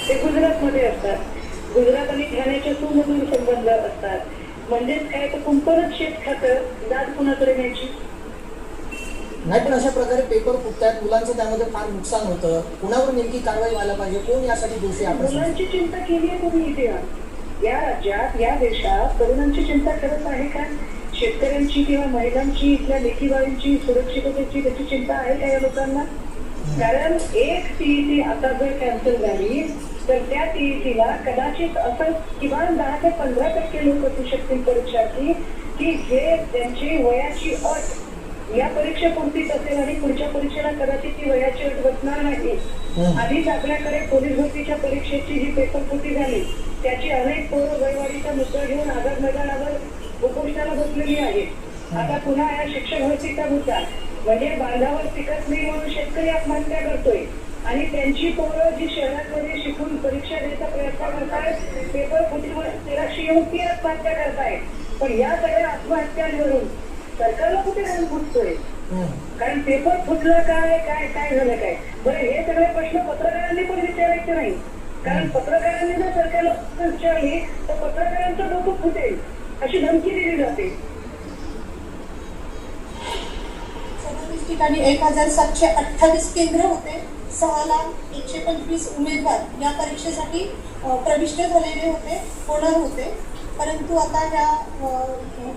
ते गुजरातमध्ये असतात. गुजरात आणि ठाण्याचे सुमधुर संबंध असतात. म्हणजेच काय तर कुंपणच शेत खातं, दाद कुणाकडे न्यायची. नाही, पण अशा प्रकारे पेपर फुटतात, मुलांचं त्यामध्ये फार नुकसान होतं. कुणावर नेमकी कारवाई व्हायला पाहिजे, कोण यासाठी दोषी आपण? मुलांची चिंता केली आहे तुम्ही इथे या राज्यात, या देशात तरुणांची चिंता करत आहे का? शेतकऱ्यांची किंवा महिलांची, इथल्या लेकीबाळींची सुरक्षिततेची त्याची चिंता आहे का या लोकांना? कारण एक सीईटी आता जर कॅन्सल झाली तर त्या सीईटीला कदाचित असं किमान 10 ते 15% लोक असू शकतील परीक्षार्थी की जे त्यांची वयाची अट या परीक्षेपुरतीच असेल आणि पुढच्या परीक्षेला कदाचित ती वयाची अट बसणार नाही. आधीच आपल्याकडे पोलीस भरतीच्या परीक्षेची जी पेपरफुटी झाली त्याची अनेक पोरं रविवारीचा मुद्दा घेऊन आझाद मैदानावर उपोषणाला बसलेली आहेत. आता पुन्हा या शिक्षक भरतीचा मुद्दा म्हणजे बांधावर पिकत नाही म्हणून शेतकरी आत्महत्या करतोय आणि त्यांची पोरं जी शहरांमध्ये शिकून परीक्षा द्यायचा प्रयत्न करतायत, पेपर फुटीवर 1300 येऊन ती आत्महत्या करतायत. पण या सगळ्या आत्महत्यांवरून सरकारला कुठे घालून फुटतोय? कारण पेपर फुटलं काय काय काय झालं काय? बरं, हे सगळे प्रश्न पत्रकारांनी पण विचारायचे नाही. कारण पत्रकारांनी जर सरकारला विचारली तर पत्रकारांचं डोकं फुटेल अशी धमकी दिली जाते. ठिकाणी 1728 केंद्र होते. 6,125 उमेदवार या परीक्षेसाठी प्रविष्ट झालेले होते, होणार होते. परंतु आता ह्या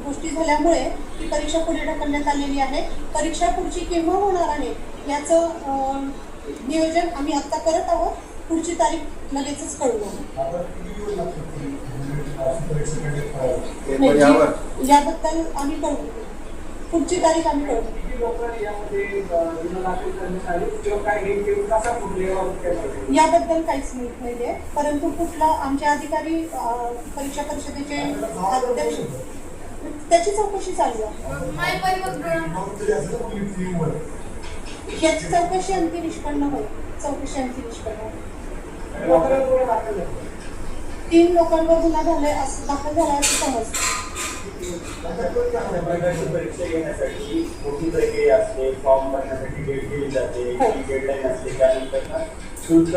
गोष्टी झाल्यामुळे ही परीक्षा पुढे ढकलण्यात आलेली आहे. परीक्षा पुढची केव्हा होणार आहे याचं नियोजन आम्ही आता करत आहोत. पुढची तारीख लगेचच कळवू. याबद्दल आम्ही कळवू. पुढची तारीख आम्ही कळवू. याबद्दल काहीच माहित नाहीये. परंतु कुठला आमचे अधिकारी परीक्षा परिषदेचे अध्यक्ष त्याची चौकशी चालू आहे. याची चौकशी अंती निष्पन्न होईल. 3 लोकांवर गुन्हा झालाय असं दाखल झाला असं समजतं. परीक्षा घेण्यासाठी मोठी प्रक्रिया असते, फॉर्म भरण्यासाठी डेट दिली जाते, डेडलाईन असते, त्यानंतर शुल्क